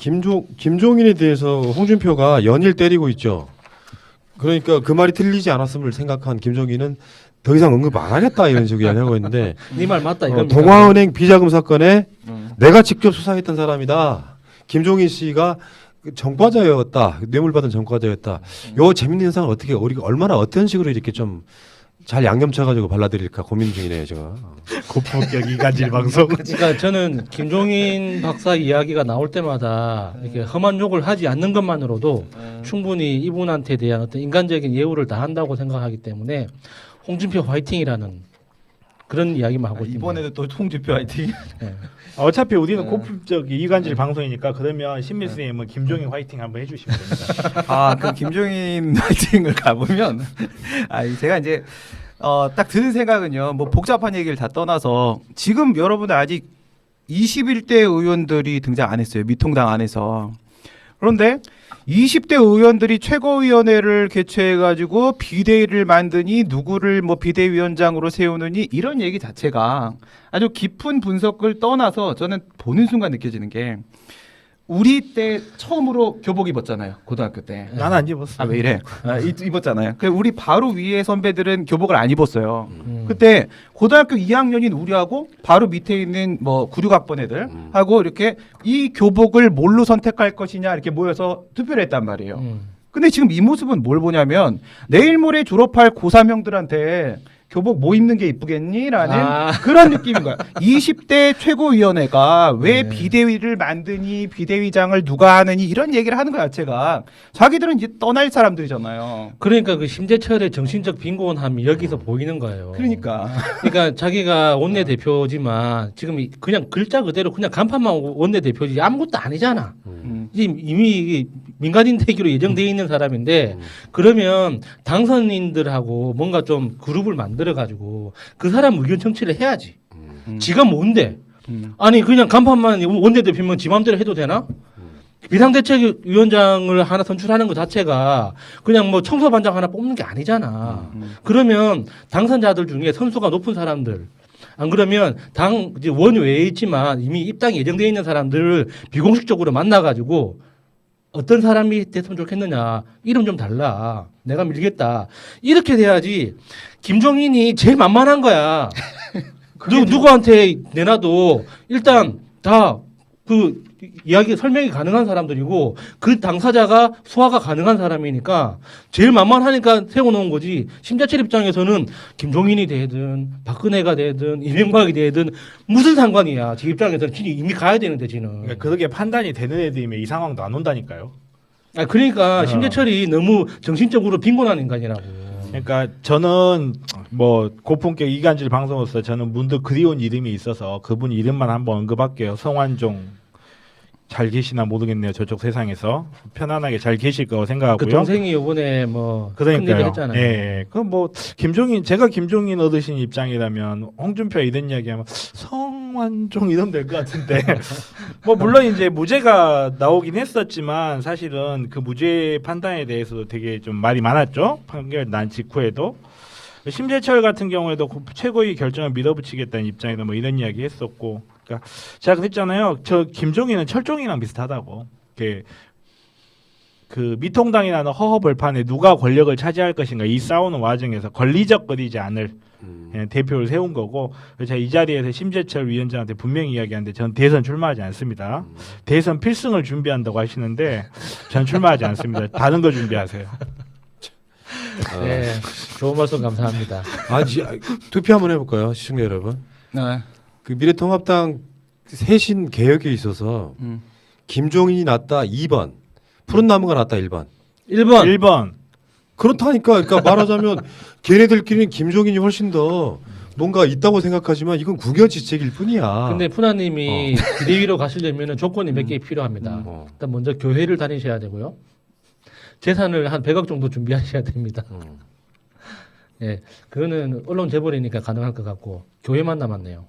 김종인에 대해서 홍준표가 연일 때리고 있죠. 그러니까 그 말이 틀리지 않았음을 생각한 김종인은 더 이상 언급 안 하겠다 이런 식으로 이야기하고 있는데 네 말 맞다 이겁니다. 동아은행 비자금 사건에 내가 직접 수사했던 사람이다. 김종인 씨가 전과자였다. 뇌물 받은 전과자였다. 요 재밌는 현상을 어떻게 우리가 얼마나 어떤 식으로 이렇게 좀 잘 양념 쳐가지고 발라드릴까 고민 중이네요 제가. 고품격 이간질 방송. 그러니까 저는 김종인 박사 이야기가 나올 때마다 이렇게 험한 욕을 하지 않는 것만으로도 충분히 이분한테 대한 어떤 인간적인 예우를 다한다고 생각하기 때문에 홍준표 화이팅이라는 그런 이야기만 하고 있습니다. 이번에도 또 홍준표 화이팅. 네. 어차피 우리는 고품격 이간질 방송이니까 그러면 신민 선생님은 김종인 화이팅 한번 해주시면 됩니다. 아, 그 김종인 화이팅을 가보면 제가 이제 딱 드는 생각은요. 뭐 복잡한 얘기를 다 떠나서 지금 여러분들 아직 21대 의원들이 등장 안 했어요. 미통당 안에서. 그런데 20대 의원들이 최고위원회를 개최해가지고 비대위를 만드니 누구를 뭐 비대위원장으로 세우느니 이런 얘기 자체가 아주 깊은 분석을 떠나서 저는 보는 순간 느껴지는 게 우리 때 처음으로 교복 입었잖아요. 고등학교 때. 난 안 입었어. 아, 왜 이래? 입었잖아요. 그 우리 바로 위에 선배들은 교복을 안 입었어요. 그때 고등학교 2학년인 우리하고 바로 밑에 있는 뭐 9, 6학번 애들 하고 이렇게 이 교복을 뭘로 선택할 것이냐 이렇게 모여서 투표를 했단 말이에요. 근데 지금 이 모습은 뭘 보냐면 내일 모레 졸업할 고3 형들한테 교복 뭐 입는 게 이쁘겠니? 라는 그런 느낌인 거야. 20대 최고위원회가 왜 비대위를 만드니 비대위장을 누가 하느니 이런 얘기를 하는 것 자체가 자기들은 이제 떠날 사람들이잖아요. 그러니까 그 심재철의 정신적 빈곤함이 여기서 보이는 거예요. 그러니까 자기가 원내대표지만 지금 그냥 글자 그대로 그냥 간판만 원내대표지 아무것도 아니잖아. 이미 민간인 대기로 예정돼 있는 사람인데 그러면 당선인들하고 뭔가 좀 그룹을 만들어 가지고 그 사람 의견 청취를 해야지. 지가 뭔데? 아니 그냥 간판만 원내대표면 지 마음대로 해도 되나? 비상대책위원장을 하나 선출하는 것 자체가 그냥 뭐 청소반장 하나 뽑는 게 아니잖아. 그러면 당선자들 중에 선수가 높은 사람들 안 그러면 당 이제 원외에 있지만 이미 입당이 예정돼 있는 사람들을 비공식적으로 만나가지고 어떤 사람이 됐으면 좋겠느냐 이름 좀 달라 내가 밀겠다 이렇게 돼야지. 김종인이 제일 만만한 거야. 누구한테 내놔도 일단 다 그 이야기 설명이 가능한 사람들이고 그 당사자가 소화가 가능한 사람이니까 제일 만만하니까 세워놓은 거지. 심재철 입장에서는 김종인이 되든 박근혜가 되든 이명박이 되든 무슨 상관이야. 지 입장에서는 이미 가야 되는데 지는. 그러니까 그렇게 판단이 되는 애들이면 이 상황도 안 온다니까요. 그러니까 심재철이 너무 정신적으로 빈곤한 인간이라고. 그러니까 저는 뭐 고품격 이간질 방송으로서 저는 문득 그리운 이름이 있어서 그분 이름만 한번 언급할게요. 성완종 잘 계시나 모르겠네요. 저쪽 세상에서 편안하게 잘 계실 거라고 생각하고요. 그 동생이 이번에 뭐 큰일을 그러니까요. 했잖아요. 예. 그 뭐 제가 김종인 어르신 입장이라면 홍준표 이런 이야기하면 성완종 이러면 될 것 같은데 뭐 물론 이제 무죄가 나오긴 했었지만 사실은 그 무죄 판단에 대해서도 되게 좀 말이 많았죠. 판결 난 직후에도. 심재철 같은 경우에도 최고위 결정을 밀어붙이겠다는 입장에서 뭐 이런 이야기 했었고. 그러니까 제가 그랬잖아요. 저 김종인은 철종이랑 비슷하다고. 그 미통당이라는 허허벌판에 누가 권력을 차지할 것인가 이 싸우는 와중에서 권리적거리지 않을 대표를 세운 거고 제가 이 자리에서 심재철 위원장한테 분명히 이야기하는데 전 대선 출마하지 않습니다. 대선 필승을 준비한다고 하시는데 전 출마하지 않습니다. 다른 거 준비하세요. 네, 좋은 말씀 감사합니다. 투표 한번 해볼까요, 시청자 여러분? 네. 그 미래통합당 쇄신 개혁에 있어서 김종인이 낫다 2번, 푸른 나무가 낫다 1번. 1번. 그렇다니까. 그러니까 말하자면 걔네들끼리는 김종인이 훨씬 더 뭔가 있다고 생각하지만 이건 국여지책일 뿐이야. 근데 푸나님이 비대위로 가시려면 조건이 몇 개 필요합니다. 일단 먼저 교회를 다니셔야 되고요. 재산을 한 100억 정도 준비하셔야 됩니다. 예, 그거는 언론 재벌이니까 가능할 것 같고 교회만 남았네요.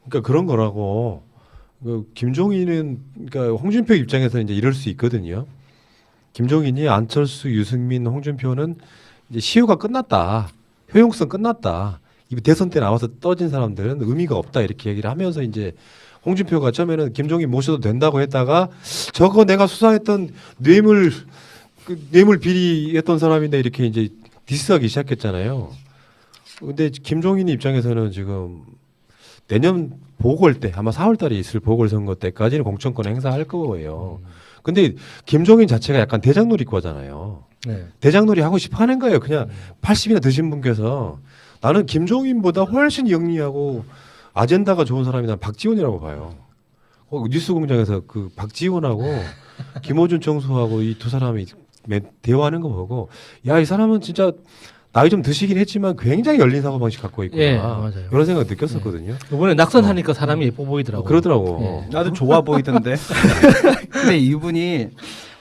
그러니까 그런 거라고. 김종인은 그러니까 홍준표 입장에서 이제 이럴 수 있거든요. 김종인이 안철수, 유승민, 홍준표는 이제 시효가 끝났다, 효용성 끝났다. 이 대선 때 나와서 떠진 사람들은 의미가 없다 이렇게 얘기를 하면서 이제 홍준표가 처음에는 김종인 모셔도 된다고 했다가 저거 내가 수사했던 뇌물 비리했던 사람인데 이렇게 이제 디스하기 시작했잖아요. 근데 김종인 입장에서는 지금 내년 보궐 때 아마 4월 달에 있을 보궐선거 때까지는 공천권 행사할 거예요. 근데 김종인 자체가 약간 대장놀이과잖아요. 네. 대장놀이 하고 싶어 하는 거예요. 그냥 80이나 드신 분께서 나는 김종인보다 훨씬 영리하고 아젠다가 좋은 사람이 난 박지원이라고 봐요. 뉴스공장에서 그 박지원하고 김어준 총수하고 이 두 사람이 대화하는 거 보고 야, 이 사람은 진짜 나이 좀 드시긴 했지만 굉장히 열린 사고방식 갖고 있구나. 예, 맞아요. 이런 생각 느꼈었거든요. 이번에 낙선하니까 사람이 예뻐 보이더라고요. 그러더라고. 예. 나도 좋아 보이던데. 근데 이분이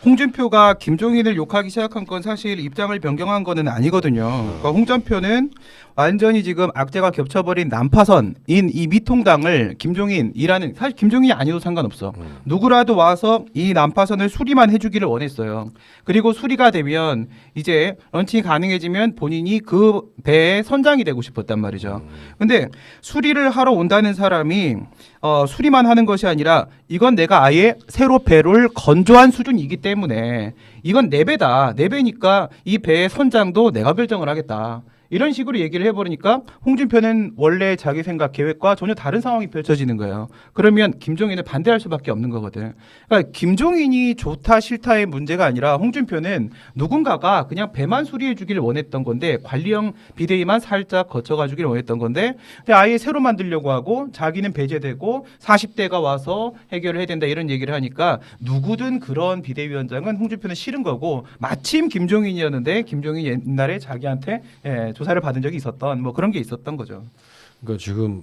홍준표가 김종인을 욕하기 시작한 건 사실 입장을 변경한 거는 아니거든요. 그러니까 홍준표는 완전히 지금 악재가 겹쳐버린 난파선인 이 미통당을 김종인이라는, 사실 김종인이 아니어도 상관없어. 누구라도 와서 이 난파선을 수리만 해주기를 원했어요. 그리고 수리가 되면 이제 런칭이 가능해지면 본인이 그 배의 선장이 되고 싶었단 말이죠. 근데 수리를 하러 온다는 사람이 수리만 하는 것이 아니라 이건 내가 아예 새로 배를 건조한 수준이기 때문에 이건 내 배다. 내 배니까 이 배의 선장도 내가 결정을 하겠다. 이런 식으로 얘기를 해버리니까 홍준표는 원래 자기 생각 계획과 전혀 다른 상황이 펼쳐지는 거예요. 그러면 김종인을 반대할 수밖에 없는 거거든. 그러니까 김종인이 좋다 싫다의 문제가 아니라 홍준표는 누군가가 그냥 배만 수리해 주기를 원했던 건데 관리형 비대위만 살짝 거쳐가 주기를 원했던 건데 근데 아예 새로 만들려고 하고 자기는 배제되고 40대가 와서 해결을 해야 된다 이런 얘기를 하니까 누구든 그런 비대위원장은 홍준표는 싫은 거고 마침 김종인이었는데 김종인이 옛날에 자기한테 조사를 받은 적이 있었던 뭐 그런 게 있었던 거죠. 그러니까 지금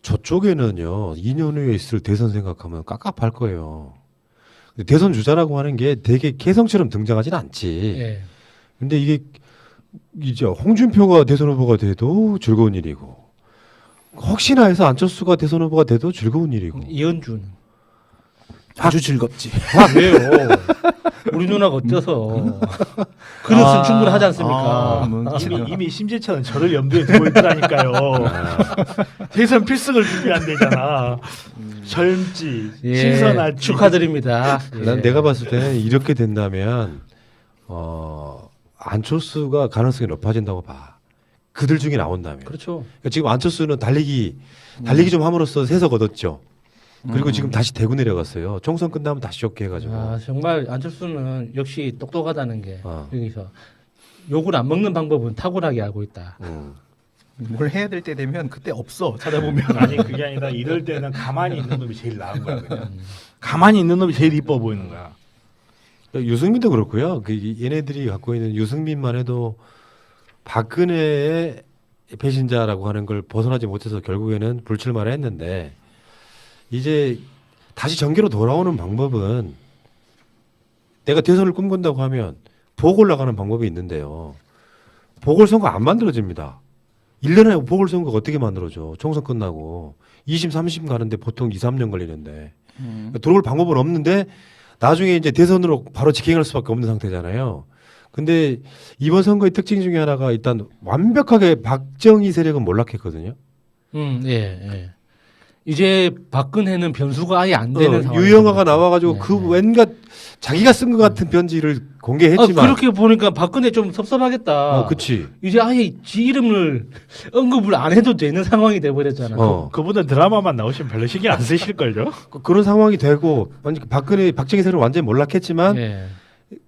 저쪽에는요 2년 후에 있을 대선 생각하면 깝깝할 거예요. 근데 대선 주자라고 하는 게 되게 개성처럼 등장하진 않지. 예. 근데 이게 이제 홍준표가 대선 후보가 돼도 즐거운 일이고 혹시나 해서 안철수가 대선 후보가 돼도 즐거운 일이고 이현준. 아주 즐겁지. 왜요? 우리 누나가 어때서? 그릇은 충분하지 않습니까? 이미 심재철은 저를 염두에 두고 있더라니까요. 대선 필승을 준비한대잖아. 젊지, 예, 신선하지. 축하드립니다. 난 예. 내가 봤을 때는 이렇게 된다면 안철수가 가능성이 높아진다고 봐. 그들 중에 나온다면. 그렇죠. 그러니까 지금 안철수는 달리기 좀 함으로써 세석 얻었죠. 그리고 지금 다시 대구 내려갔어요. 총선 끝나면 다시 좋게 해가지고. 아, 정말 안철수는 역시 똑똑하다는 게 어. 여기서 욕을 안 먹는 방법은 탁월하게 알고 있다. 뭘 해야 될 때 되면 그때 없어 찾아보면. 아니 그게 아니라 이럴 때는 가만히 있는 놈이 제일 나은 거야 그냥. 가만히 있는 놈이 제일 이뻐 보이는 거야. 유승민도 그렇고요. 얘네들이 갖고 있는 유승민만 해도 박근혜의 배신자라고 하는 걸 벗어나지 못해서 결국에는 불출마를 했는데 이제 다시 정계로 돌아오는 방법은 내가 대선을 꿈꾼다고 하면 보궐 나가는 방법이 있는데요. 보궐선거 안 만들어집니다. 1년에 보궐선거가 어떻게 만들어져. 총선 끝나고 2심 3심 가는데 보통 2, 3년 걸리는데 들어올 방법은 없는데 나중에 이제 대선으로 바로 직행할 수밖에 없는 상태잖아요. 근데 이번 선거의 특징 중에 하나가 일단 완벽하게 박정희 세력은 몰락했거든요. 예. 이제 박근혜는 변수가 아예 안 되는 상황. 유영아가 나와가지고 네, 그 네. 왠가 자기가 쓴 것 같은 편지를 공개했지만. 그렇게 보니까 박근혜 좀 섭섭하겠다. 그치. 이제 아예 지 이름을 언급을 안 해도 되는 상황이 돼버렸잖아. 그보다 드라마만 나오시면 별로 신경 안 쓰실걸요? 그런 상황이 되고 완전 박정희 세력은 완전히 몰락했지만 예.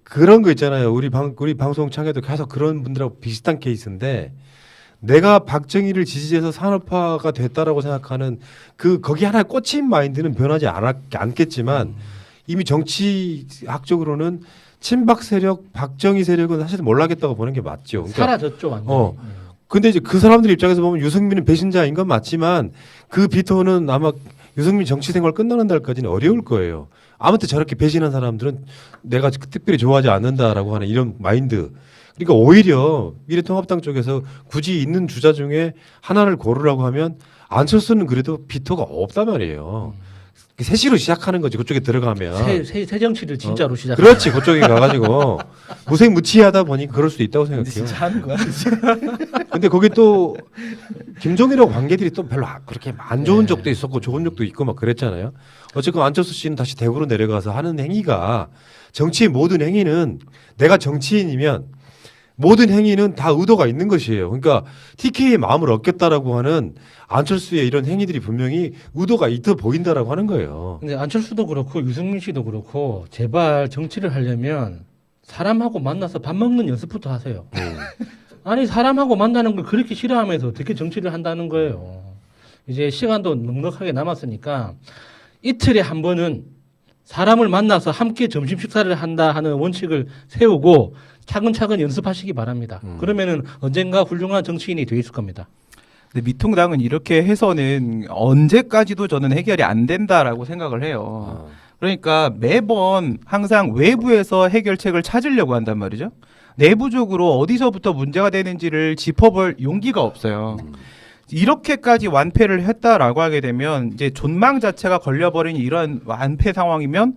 그런 거 있잖아요. 우리 방송 창에도 계속 그런 분들하고 비슷한 케이스인데 내가 박정희를 지지해서 산업화가 됐다라고 생각하는 거기 하나의 꽂힌 마인드는 변하지 않겠지만 이미 정치학적으로는 친박 세력, 박정희 세력은 사실 몰락했다고 보는 게 맞죠. 그러니까 사라졌죠 완전히. 근데 이제 그 사람들 입장에서 보면 유승민은 배신자인 건 맞지만 그 비토는 아마 유승민 정치 생활 끝나는 날까지는 어려울 거예요. 아무튼 저렇게 배신한 사람들은 내가 특별히 좋아하지 않는다라고 하는 이런 마인드. 그러니까 오히려 미래통합당 쪽에서 굳이 있는 주자 중에 하나를 고르라고 하면 안철수는 그래도 비토가 없단 말이에요. 새시로 시작하는 거지. 그쪽에 들어가면. 새 정치를 진짜로 시작. 그렇지. 그쪽에 가가지고 무색무취하다 보니 그럴 수도 있다고 생각해요. 진짜 하는 거야? 근데 거기 또 김종인하고 관계들이 또 별로 그렇게 안 좋은 적도 있었고 좋은 적도 있고 막 그랬잖아요. 어쨌건 안철수 씨는 다시 대구로 내려가서 하는 행위가 정치의 모든 행위는 내가 정치인이면 모든 행위는 다 의도가 있는 것이에요. 그러니까 TK의 마음을 얻겠다라고 하는 안철수의 이런 행위들이 분명히 의도가 있어 보인다라고 하는 거예요. 근데 안철수도 그렇고 유승민 씨도 그렇고 제발 정치를 하려면 사람하고 만나서 밥 먹는 연습부터 하세요. 아니 사람하고 만나는 걸 그렇게 싫어하면서 어떻게 정치를 한다는 거예요. 이제 시간도 넉넉하게 남았으니까 이틀에 한 번은 사람을 만나서 함께 점심 식사를 한다 하는 원칙을 세우고 차근차근 연습하시기 바랍니다. 그러면은 언젠가 훌륭한 정치인이 돼 있을 겁니다. 근데 미통당은 이렇게 해서는 언제까지도 저는 해결이 안 된다라고 생각을 해요. 그러니까 매번 항상 외부에서 해결책을 찾으려고 한단 말이죠. 내부적으로 어디서부터 문제가 되는지를 짚어볼 용기가 없어요. 이렇게까지 완패를 했다라고 하게 되면 이제 존망 자체가 걸려버린 이런 완패 상황이면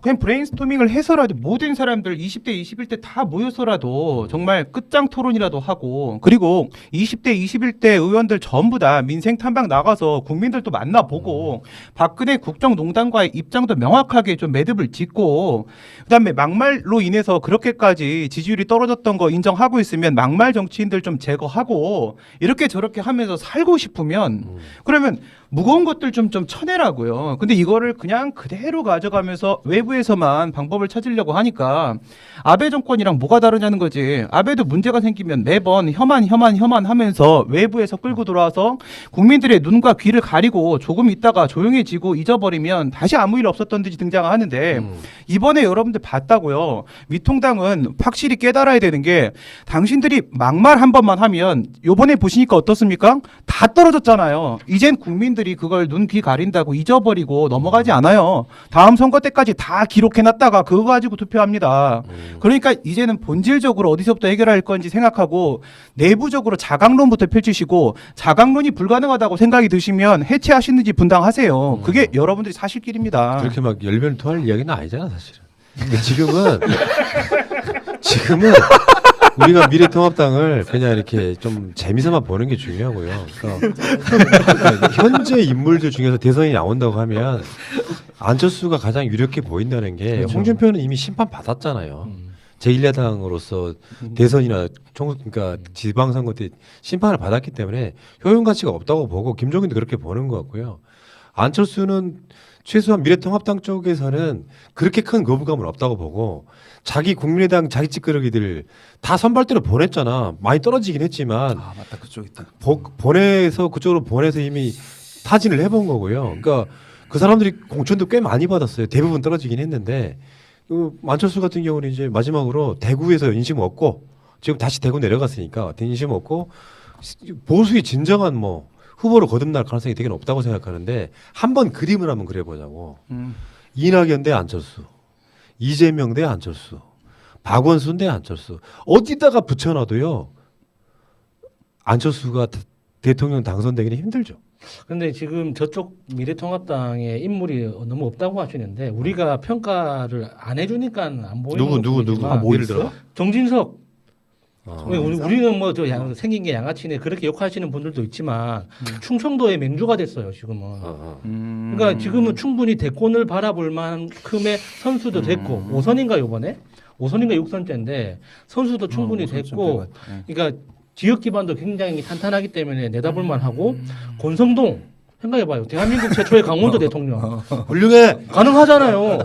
그냥 브레인스토밍을 해서라도 모든 사람들 20대, 21대 다 모여서라도 정말 끝장 토론이라도 하고 그리고 20대, 21대 의원들 전부 다 민생 탐방 나가서 국민들도 만나보고 박근혜 국정농단과의 입장도 명확하게 좀 매듭을 짓고 그다음에 막말로 인해서 그렇게까지 지지율이 떨어졌던 거 인정하고 있으면 막말 정치인들 좀 제거하고 이렇게 저렇게 하면서 살고 싶으면 그러면 무거운 것들 좀 쳐내라고요. 근데 이거를 그냥 그대로 가져가면서 외부에서만 방법을 찾으려고 하니까 아베 정권이랑 뭐가 다르냐는 거지. 아베도 문제가 생기면 매번 혐한 하면서 외부에서 끌고 들어와서 국민들의 눈과 귀를 가리고 조금 있다가 조용해지고 잊어버리면 다시 아무 일 없었던 듯이 등장하는데 이번에 여러분들 봤다고요. 미통당은 확실히 깨달아야 되는 게 당신들이 막말 한 번만 하면 요번에 보시니까 어떻습니까? 다 떨어졌잖아요. 이젠 국민들이 그걸 눈, 귀 가린다고 잊어버리고 넘어가지 않아요. 다음 선거 때까지 다 기록해놨다가 그거 가지고 투표합니다. 그러니까 이제는 본질적으로 어디서부터 해결할 건지 생각하고 내부적으로 자강론부터 펼치시고 자강론이 불가능하다고 생각이 드시면 해체하시는지 분당하세요. 그게 여러분들이 사실길입니다. 그렇게 막 열변을 토할 이야기는 아니잖아 사실은. 근데 지금은 우리가 미래통합당을 그냥 이렇게 좀 재미삼아 보는 게 중요하고요. 그러니까 현재 인물들 중에서 대선이 나온다고 하면 안철수가 가장 유력해 보인다는 게 그렇죠. 홍준표는 이미 심판 받았잖아요. 제1야당으로서 대선이나 그러니까 지방선거 때 심판을 받았기 때문에 효용 가치가 없다고 보고 김종인도 그렇게 보는 것 같고요. 안철수는 최소한 미래통합당 쪽에서는 그렇게 큰 거부감은 없다고 보고 자기 국민의당 자기 찌끄러기들 다 선발대로 보냈잖아. 많이 떨어지긴 했지만 아 맞다 그쪽 있다. 그쪽으로 보내서 이미 타진을 해본 거고요. 그러니까 그 사람들이 공천도 꽤 많이 받았어요. 대부분 떨어지긴 했는데 안철수 같은 경우는 이제 마지막으로 대구에서 인심 얻고 지금 다시 대구 내려갔으니까 인심 얻고 보수의 진정한 후보로 거듭날 가능성이 되게 높다고 생각하는데 한번 그림을 한번 그려보자고. 이낙연 대 안철수, 이재명 대 안철수, 박원순 대 안철수 어디다가 붙여놔도요 안철수가 대통령 당선되기는 힘들죠. 근데 지금 저쪽 미래통합당에 인물이 너무 없다고 하시는데 우리가 평가를 안 해주니까 안 보이는 누구 부분이지만 예를 들어 정진석 우리는 생긴 게 양아치네 그렇게 욕하시는 분들도 있지만 충청도의 맹주가 됐어요 지금은. 그러니까 지금은 충분히 대권을 바라볼 만큼의 선수도 됐고 5선인가 요번에 5선인가 6선째인데 선수도 충분히 됐고 그러니까 지역 기반도 굉장히 탄탄하기 때문에 내다볼 만하고 권성동 생각해봐요. 대한민국 최초의 강원도 대통령 훌륭해. 가능하잖아요.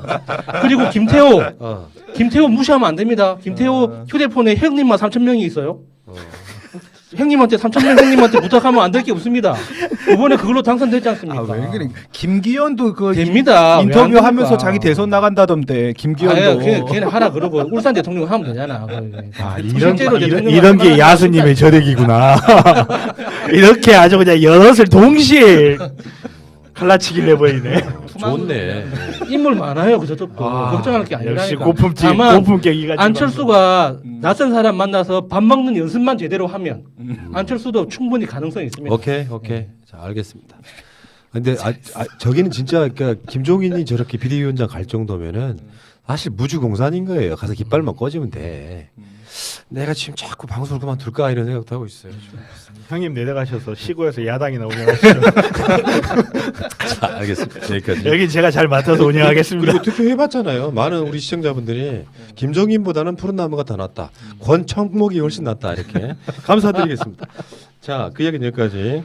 그리고 김태호 무시하면 안 됩니다. 김태호 휴대폰에 형님만 3,000명이 있어요. 형님한테 3,000명 형님한테 부탁하면 안 될 게 없습니다. 이번에 그걸로 당선됐지 않습니까? 왜 그래? 김기현도 그 됩니다. 인터뷰하면서 자기 대선 나간다던데 김기현도. 걔는 하라 그러고 울산 대통령 하면 되잖아. 이런 게 야수님의 저력이구나. 이렇게 아주 그냥 여럿을 동시에 갈라치기 내버리네. 좋네. 인물 많아요. 그 저쪽도 걱정할 게 아니라니까. 역시 고품격 다만 고품격이가 안철수가 낯선 사람 만나서 밥 먹는 연습만 제대로 하면 안철수도 충분히 가능성이 있습니다. 오케이. 자, 알겠습니다. 근데 저기는 진짜 그러니까 김종인이 저렇게 비대위원장 갈 정도면은 사실 무주공산인 거예요. 가서 깃발만 꽂으면 돼. 내가 지금 자꾸 방송을 그만둘까 이런 생각도 하고 있어요. 형님 내려가셔서 시구에서 야당이나 운영하시죠. 자, 알겠습니다. 여기까지. 여기 제가 잘 맡아서 운영하겠습니다. 그리고 투표해봤잖아요. 많은 우리 시청자분들이 김종인보다는 푸른 나무가 더 낫다. 권청목이 훨씬 낫다. 이렇게 감사드리겠습니다. 자, 그 이야기는 여기까지.